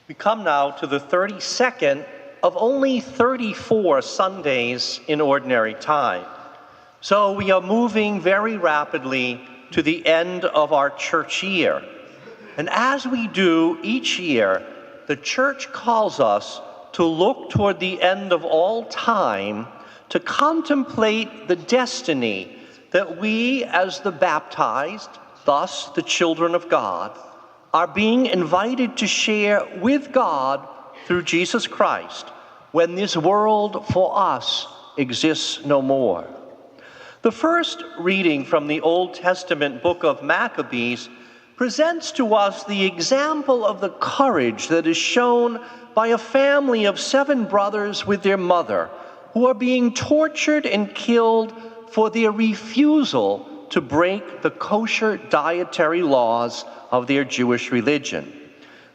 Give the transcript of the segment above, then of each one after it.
We come now to the 32nd of only 34 Sundays in ordinary time. So we are moving very rapidly to the end of our church year. And as we do each year, the church calls us to look toward the end of all time, to contemplate the destiny that we as the baptized, thus the children of God, are being invited to share with God through Jesus Christ when this world for us exists no more. The first reading from the Old Testament book of Maccabees presents to us the example of the courage that is shown by a family of 7 brothers with their mother who are being tortured and killed for their refusal to break the kosher dietary laws of their Jewish religion.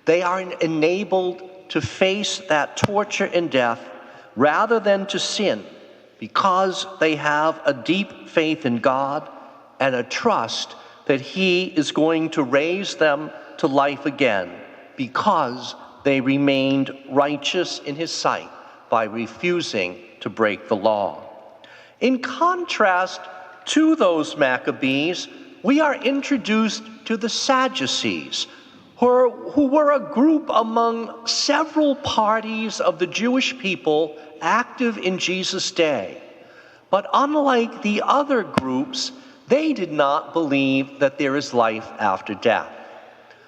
They are enabled to face that torture and death rather than to sin because they have a deep faith in God and a trust that He is going to raise them to life again because they remained righteous in His sight by refusing to break the law. In contrast to those Maccabees, we are introduced to the Sadducees, who were a group among several parties of the Jewish people active in Jesus' day. But unlike the other groups, they did not believe that there is life after death.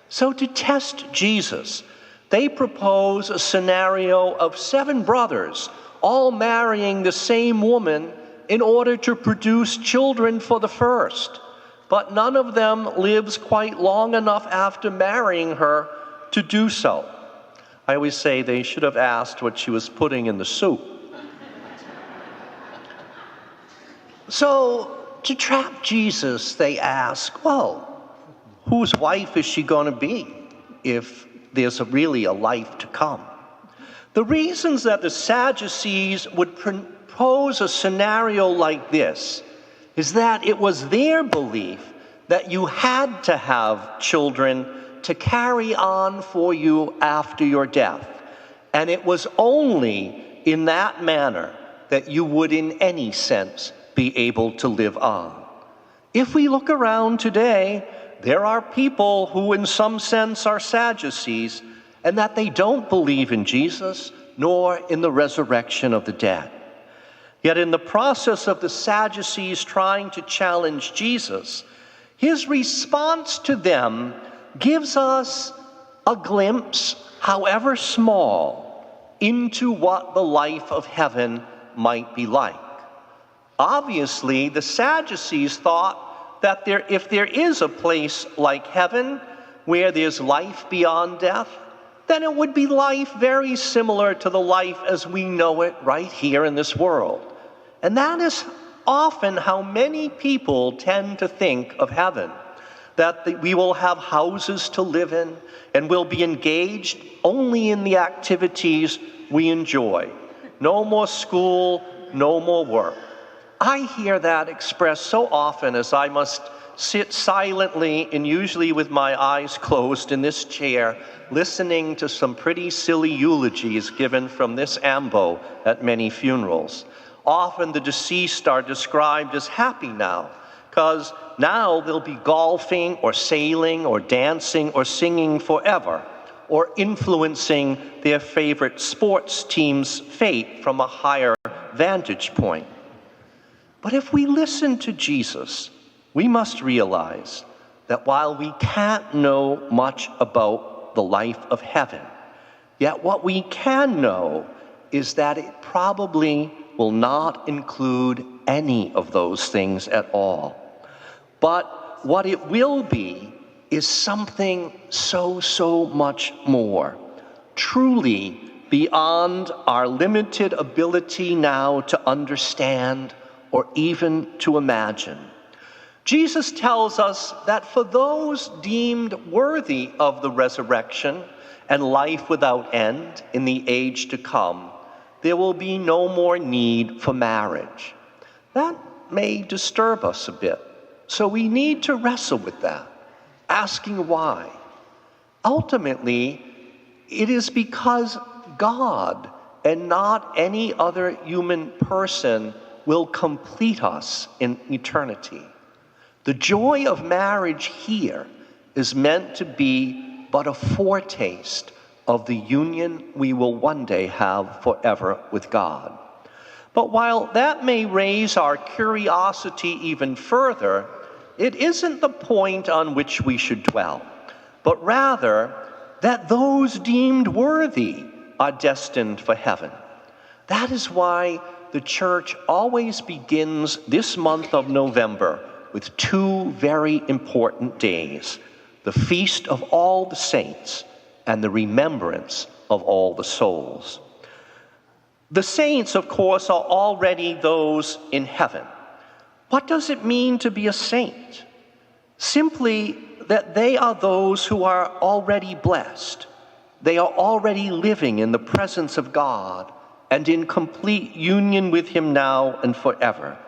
So to test Jesus, they propose a scenario of 7 brothers, all marrying the same woman in order to produce children for the first. But none of them lives quite long enough after marrying her to do so. I always say they should have asked what she was putting in the soup. So, to trap Jesus, they ask, well, whose wife is she going to be if there's really a life to come? The reasons that the Sadducees would propose a scenario like this is that it was their belief that you had to have children to carry on for you after your death. And it was only in that manner that you would in any sense be able to live on. If we look around today, there are people who in some sense are Sadducees, and that they don't believe in Jesus nor in the resurrection of the dead. Yet in the process of the Sadducees trying to challenge Jesus, his response to them gives us a glimpse, however small, into what the life of heaven might be like. Obviously, the Sadducees thought that if there is a place like heaven where there's life beyond death, then it would be life very similar to the life as we know it right here in this world. And that is often how many people tend to think of heaven, that we will have houses to live in and will be engaged only in the activities we enjoy. No more school, no more work. I hear that expressed so often as I must sit silently and usually with my eyes closed in this chair, listening to some pretty silly eulogies given from this ambo at many funerals. Often the deceased are described as happy now, because now they'll be golfing or sailing or dancing or singing forever, or influencing their favorite sports team's fate from a higher vantage point. But if we listen to Jesus, we must realize that while we can't know much about the life of heaven, yet what we can know is that it probably will not include any of those things at all. But what it will be is something so much more, truly beyond our limited ability now to understand or even to imagine. Jesus tells us that for those deemed worthy of the resurrection and life without end in the age to come, there will be no more need for marriage. That may disturb us a bit, so we need to wrestle with that, asking why. Ultimately, It is because God and not any other human person will complete us in eternity. The joy of marriage here is meant to be but a foretaste of the union we will one day have forever with God. But while that may raise our curiosity even further, it isn't the point on which we should dwell, but rather that those deemed worthy are destined for heaven. That is why the church always begins this month of November with two very important days: the Feast of All the Saints and the Remembrance of All the Souls. The saints, of course, are already those in heaven. What does it mean to be a saint? Simply that they are those who are already blessed. They are already living in the presence of God and in complete union with Him now and forever.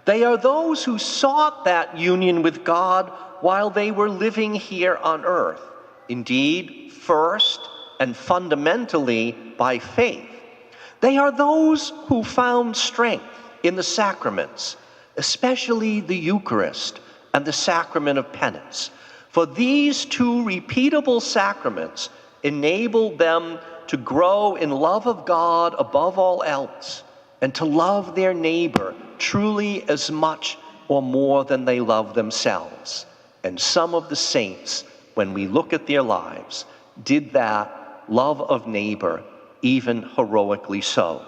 They are those who sought that union with God while they were living here on earth. Indeed, first and fundamentally by faith. They are those who found strength in the sacraments, especially the Eucharist and the sacrament of penance. For these two repeatable sacraments enabled them to grow in love of God above all else and to love their neighbor truly as much or more than they love themselves. And some of the saints, when we look at their lives, did that love of neighbor even heroically so.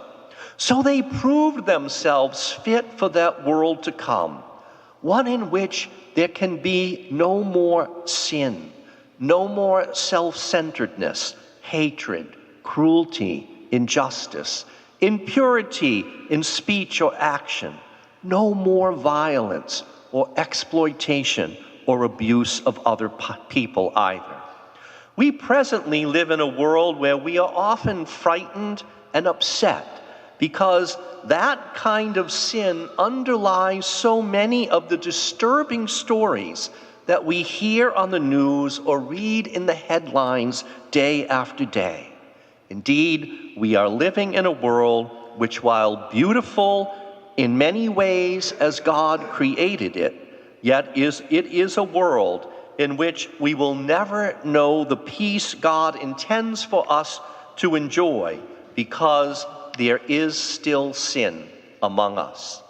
So they proved themselves fit for that world to come, one in which there can be no more sin, no more self-centeredness, hatred, cruelty, injustice, impurity in speech or action, no more violence or exploitation or abuse of other people either. We presently live in a world where we are often frightened and upset because that kind of sin underlies so many of the disturbing stories that we hear on the news or read in the headlines day after day. Indeed, we are living in a world which, while beautiful in many ways as God created it, yet it is a world in which we will never know the peace God intends for us to enjoy because there is still sin among us.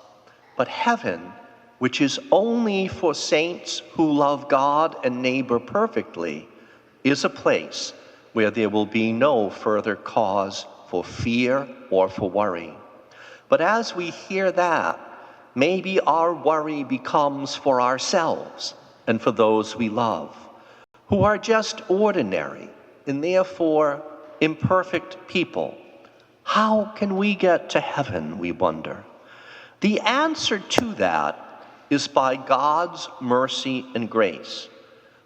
But heaven, which is only for saints who love God and neighbor perfectly, is a place where there will be no further cause for fear or for worry. But as we hear that, maybe our worry becomes for ourselves and for those we love, who are just ordinary and therefore imperfect people. How can we get to heaven, we wonder? The answer to that is by God's mercy and grace.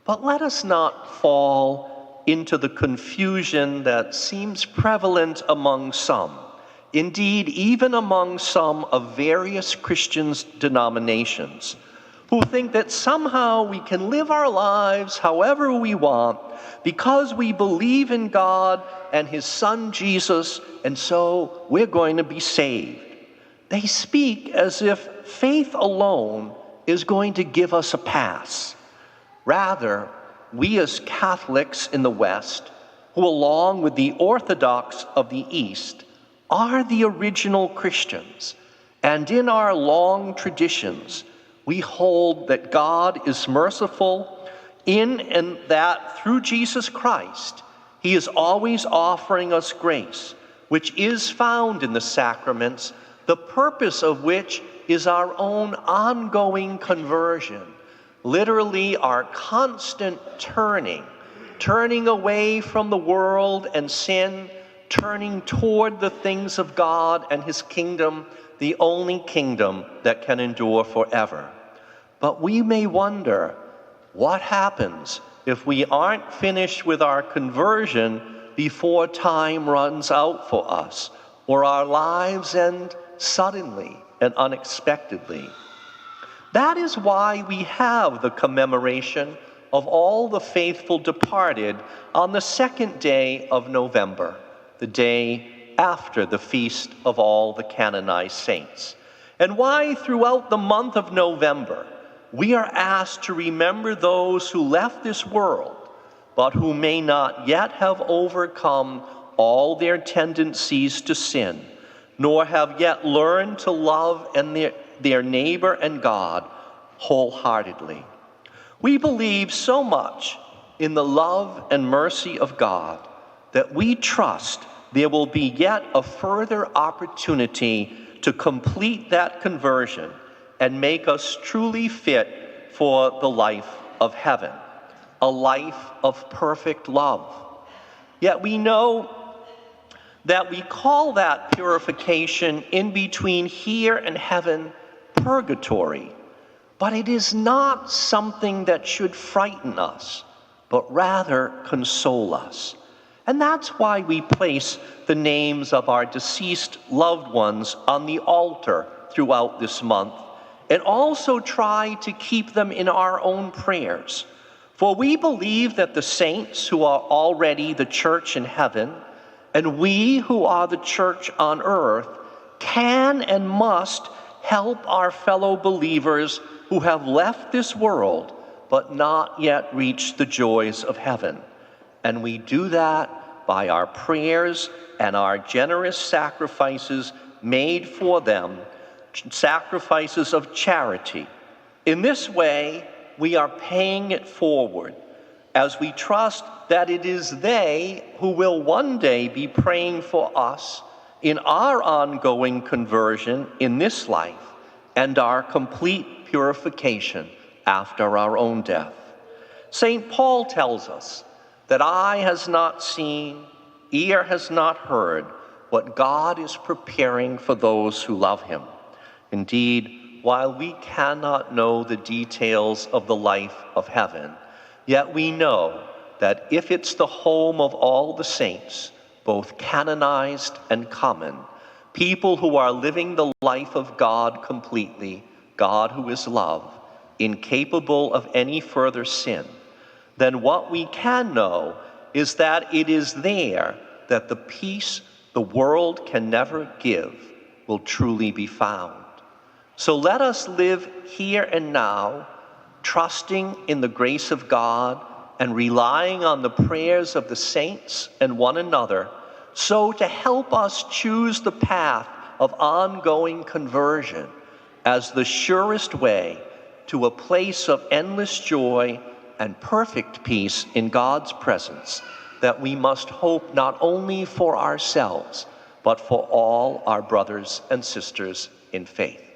But let us not fall into the confusion that seems prevalent among some, indeed even among some of various Christian denominations, who think that somehow we can live our lives however we want because we believe in God and His Son Jesus, and so we're going to be saved. They speak as if faith alone is going to give us a pass. Rather, we as Catholics in the West, who along with the Orthodox of the East, are the original Christians, and in our long traditions, we hold that God is merciful in and that through Jesus Christ, He is always offering us grace, which is found in the sacraments, the purpose of which is our own ongoing conversion, literally our constant turning away from the world and sin, turning toward the things of God and His kingdom, the only kingdom that can endure forever. But we may wonder, what happens if we aren't finished with our conversion before time runs out for us, or our lives end suddenly and unexpectedly? That is why we have the commemoration of all the faithful departed on the 2nd day of November, the day after the feast of all the canonized saints, and why throughout the month of November we are asked to remember those who left this world, but who may not yet have overcome all their tendencies to sin, nor have yet learned to love their neighbor and God wholeheartedly. We believe so much in the love and mercy of God that we trust there will be yet a further opportunity to complete that conversion and make us truly fit for the life of heaven, a life of perfect love. Yet we know that we call that purification in between here and heaven purgatory, but it is not something that should frighten us, but rather console us. And that's why we place the names of our deceased loved ones on the altar throughout this month, and also try to keep them in our own prayers. For we believe that the saints who are already the church in heaven, and we who are the church on earth, can and must help our fellow believers who have left this world but not yet reached the joys of heaven. And we do that by our prayers and our generous sacrifices made for them, sacrifices of charity. In this way, we are paying it forward as we trust that it is they who will one day be praying for us in our ongoing conversion in this life and our complete purification after our own death. St. Paul tells us that eye has not seen, ear has not heard what God is preparing for those who love him. Indeed, while we cannot know the details of the life of heaven, yet we know that if it's the home of all the saints, both canonized and common, people who are living the life of God completely, God who is love, incapable of any further sin, then what we can know is that it is there that the peace the world can never give will truly be found. So let us live here and now, trusting in the grace of God and relying on the prayers of the saints and one another, so to help us choose the path of ongoing conversion as the surest way to a place of endless joy and perfect peace in God's presence, that we must hope not only for ourselves, but for all our brothers and sisters in faith.